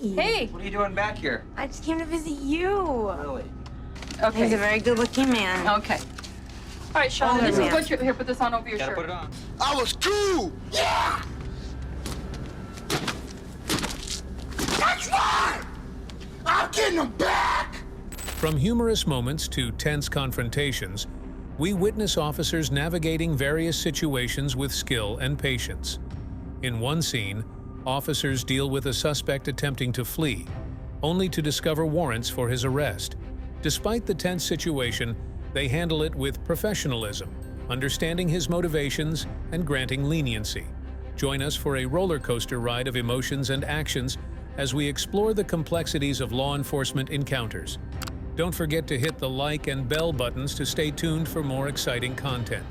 Hey. What are you doing back here? I just came to visit you. Really? Okay. He's a very good-looking man. Okay. All right, Sean, this is man. what you're... Here, put this on over your Gotta shirt. put it on. I was cool! Yeah! That's right! I'm getting him back! From humorous moments to tense confrontations, we witness officers navigating various situations with skill and patience. In one scene, officers deal with a suspect attempting to flee, only to discover warrants for his arrest. Despite the tense situation, they handle it with professionalism, understanding his motivations and granting leniency. Join us for a roller coaster ride of emotions and actions as we explore the complexities of law enforcement encounters. Don't forget to hit the like and bell buttons to stay tuned for more exciting content.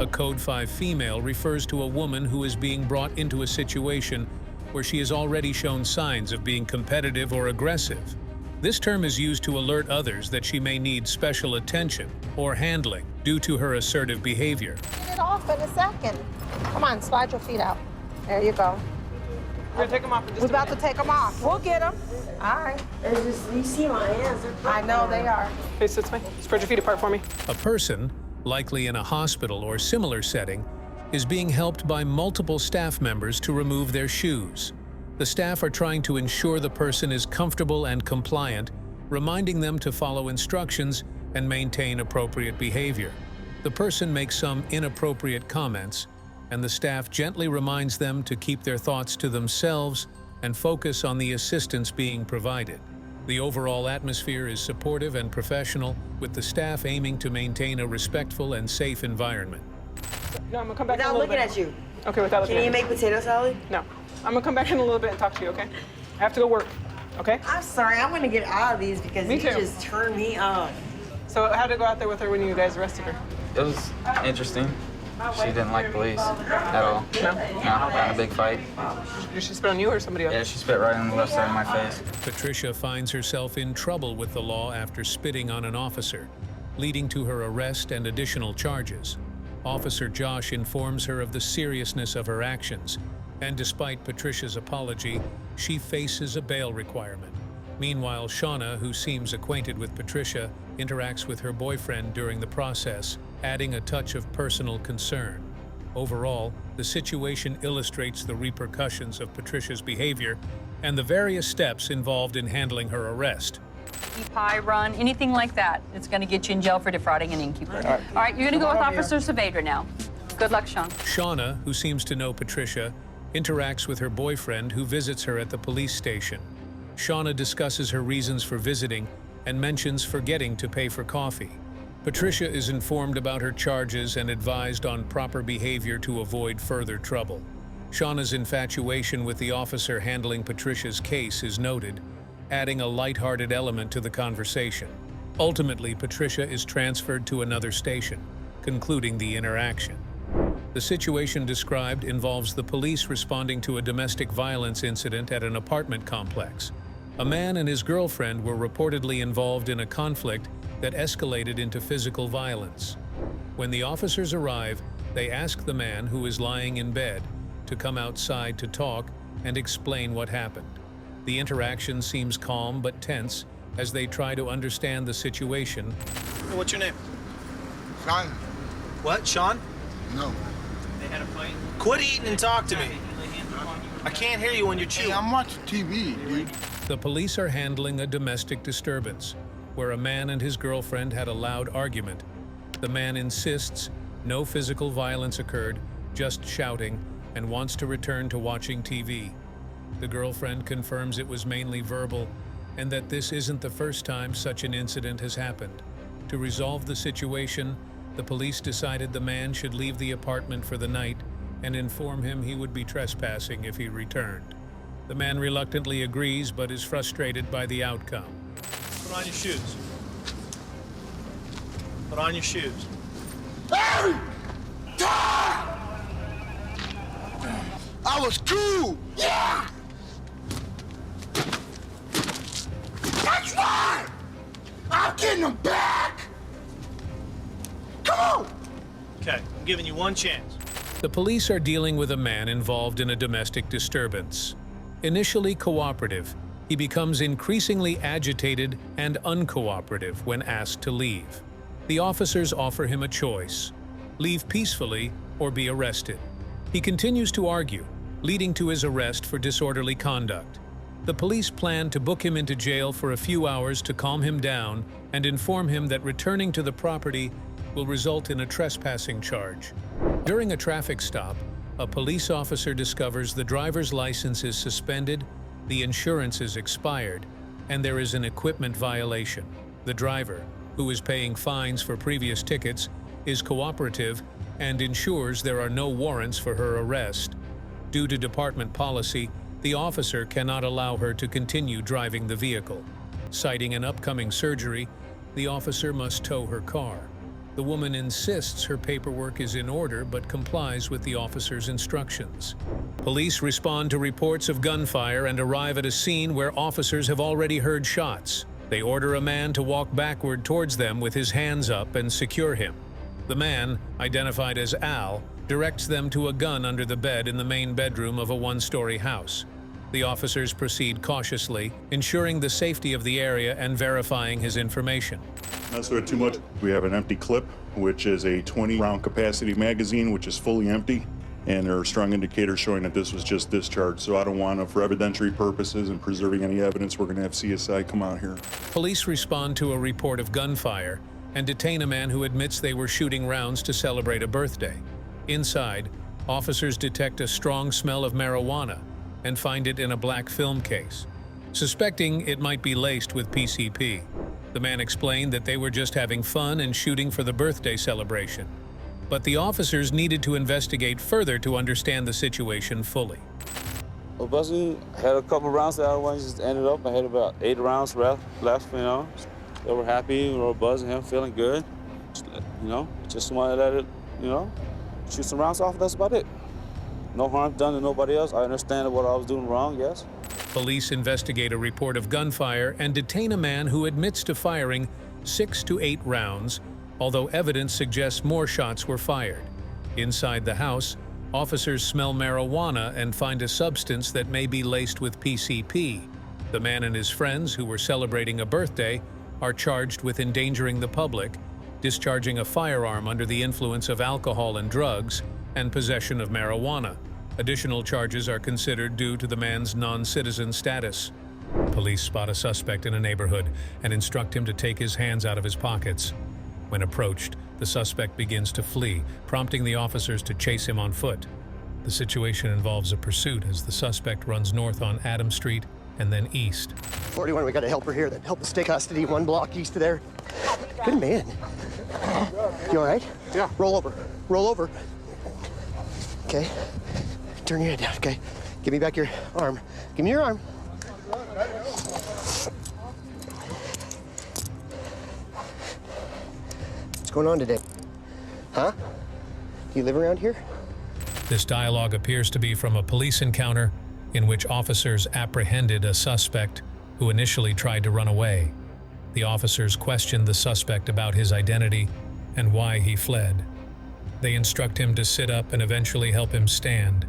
A Code 5 female refers to a woman who is being brought into a situation where she has already shown signs of being competitive or aggressive. This term is used to alert others that she may need special attention or handling due to her assertive behavior. Get it off in a second. Come on, slide your feet out. There you go. We're gonna take them off in just We're a about to minute. take them off. We'll get them. All right. It's just, you see my hands. I know they are. Face this way. Spread your feet apart for me. A person, likely in a hospital or similar setting, is being helped by multiple staff members to remove their shoes. The staff are trying to ensure the person is comfortable and compliant, reminding them to follow instructions and maintain appropriate behavior. The person makes some inappropriate comments, and the staff gently reminds them to keep their thoughts to themselves and focus on the assistance being provided. The overall atmosphere is supportive and professional, with the staff aiming to maintain a respectful and safe environment. No, I'm gonna come back in a Without little looking bit. at you. Okay, without looking Can you at me. make potato salad? No. I'm gonna come back in a little bit and talk to you, okay? I have to go work, okay? I'm sorry, I'm gonna get out of these because Me you too. just turned me on. So how'd it go out there with her when you guys arrested her? It was interesting. She didn't like police at all. No? No, got in a big fight. Did she spit on you or somebody else? Yeah, she spit right on the left side of my face. Patricia finds herself in trouble with the law after spitting on an officer, leading to her arrest and additional charges. Officer Josh informs her of the seriousness of her actions, and despite Patricia's apology, she faces a bail requirement. Meanwhile, Shauna, who seems acquainted with Patricia, interacts with her boyfriend during the process, adding a touch of personal concern. Overall, the situation illustrates the repercussions of Patricia's behavior and the various steps involved in handling her arrest. Pie run, anything like that. It's going to get you in jail for defrauding an innkeeper. All right, you're going to go with Officer Saavedra now. Good luck, Sean. Shauna, who seems to know Patricia, interacts with her boyfriend who visits her at the police station. Shauna discusses her reasons for visiting and mentions forgetting to pay for coffee. Patricia is informed about her charges and advised on proper behavior to avoid further trouble. Shauna's infatuation with the officer handling Patricia's case is noted, adding a lighthearted element to the conversation. Ultimately, Patricia is transferred to another station, concluding the interaction. The situation described involves the police responding to a domestic violence incident at an apartment complex. A man and his girlfriend were reportedly involved in a conflict that escalated into physical violence. When the officers arrive, they ask the man, who is lying in bed, to come outside to talk and explain what happened. The interaction seems calm but tense as they try to understand the situation. What's your name? Sean? What, Sean? No. They had a fight. Quit eating and talk to me. I can't hear you when you're Hey, chewing. I'm watching TV, dude. The police are handling a domestic disturbance, where a man and his girlfriend had a loud argument. The man insists no physical violence occurred, just shouting, and wants to return to watching TV. The girlfriend confirms it was mainly verbal, and that this isn't the first time such an incident has happened. To resolve the situation, the police decided the man should leave the apartment for the night and inform him he would be trespassing if he returned. The man reluctantly agrees but is frustrated by the outcome. Put on your shoes. Put on your shoes. Hey! Ah! I was cool! Yeah! That's right! I'm getting him back! Come on! Okay, I'm giving you one chance. The police are dealing with a man involved in a domestic disturbance. Initially cooperative, he becomes increasingly agitated and uncooperative when asked to leave. The officers offer him a choice: leave peacefully or be arrested. He continues to argue, leading to his arrest for disorderly conduct. The police plan to book him into jail for a few hours to calm him down and inform him that returning to the property will result in a trespassing charge. During a traffic stop, a police officer discovers the driver's license is suspended, the insurance is expired, and there is an equipment violation. The driver, who is paying fines for previous tickets, is cooperative and ensures there are no warrants for her arrest. Due to department policy, the officer cannot allow her to continue driving the vehicle. Citing an upcoming surgery, the officer must tow her car. The woman insists her paperwork is in order but complies with the officer's instructions. Police respond to reports of gunfire and arrive at a scene where officers have already heard shots. They order a man to walk backward towards them with his hands up and secure him. The man, identified as Al, directs them to a gun under the bed in the main bedroom of a one-story house. The officers proceed cautiously, ensuring the safety of the area and verifying his information. Not sort of too much. We have an empty clip, which is a 20-round capacity magazine, which is fully empty, and there are strong indicators showing that this was just discharged. So I don't want to, for evidentiary purposes and preserving any evidence, we're going to have CSI come out here. Police respond to a report of gunfire and detain a man who admits they were shooting rounds to celebrate a birthday. Inside, officers detect a strong smell of marijuana and find it in a black film case. Suspecting it might be laced with PCP, the man explained that they were just having fun and shooting for the birthday celebration. But the officers needed to investigate further to understand the situation fully. Well, buzzing, had a couple rounds, the other ones just ended up. I had about 8 rounds left, you know. They were happy, we were buzzing him, feeling good. Just wanted to let it, shoot some rounds off, that's about it. No harm done to nobody else. I understand what I was doing wrong, yes. Police investigate a report of gunfire and detain a man who admits to firing 6 to 8 rounds, although evidence suggests more shots were fired. Inside the house, officers smell marijuana and find a substance that may be laced with PCP. The man and his friends, who were celebrating a birthday, are charged with endangering the public, discharging a firearm under the influence of alcohol and drugs, and possession of marijuana. Additional charges are considered due to the man's non-citizen status. Police spot a suspect in a neighborhood and instruct him to take his hands out of his pockets. When approached, the suspect begins to flee, prompting the officers to chase him on foot. The situation involves a pursuit as the suspect runs north on Adam Street and then east. 41, we got a helper here that helped us take custody 1 block east of there. Good man. You all right? Yeah. Roll over. Roll over. Okay. Turn your head down, okay? Give me back your arm. Give me your arm. What's going on today? Huh? Do you live around here? This dialogue appears to be from a police encounter in which officers apprehended a suspect who initially tried to run away. The officers questioned the suspect about his identity and why he fled. They instruct him to sit up and eventually help him stand,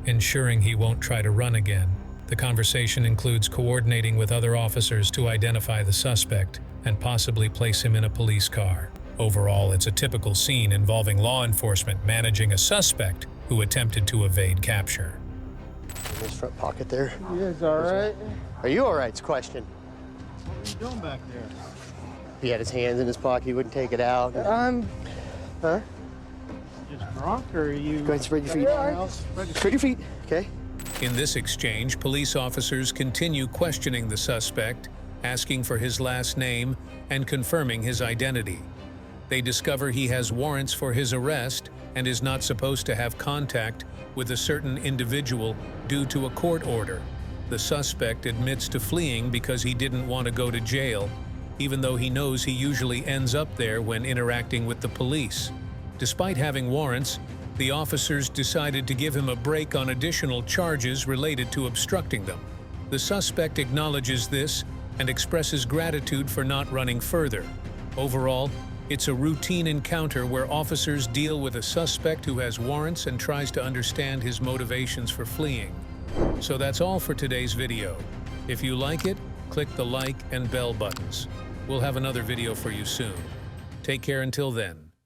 ensuring he won't try to run again. The conversation includes coordinating with other officers to identify the suspect and possibly place him in a police car. Overall, it's a typical scene involving law enforcement managing a suspect who attempted to evade capture. In this front pocket there. You guys all right? Are you all right? It's a question. What are you doing back there? He had his hands in his pocket. He wouldn't take it out. Huh? Just drunk, or are you? Go ahead and spread your feet. Spread your feet, okay? In this exchange, police officers continue questioning the suspect, asking for his last name and confirming his identity. They discover he has warrants for his arrest and is not supposed to have contact with a certain individual due to a court order. The suspect admits to fleeing because he didn't want to go to jail, even though he knows he usually ends up there when interacting with the police. Despite having warrants, the officers decided to give him a break on additional charges related to obstructing them. The suspect acknowledges this and expresses gratitude for not running further. Overall, it's a routine encounter where officers deal with a suspect who has warrants and tries to understand his motivations for fleeing. So that's all for today's video. If you like it, click the like and bell buttons. We'll have another video for you soon. Take care until then.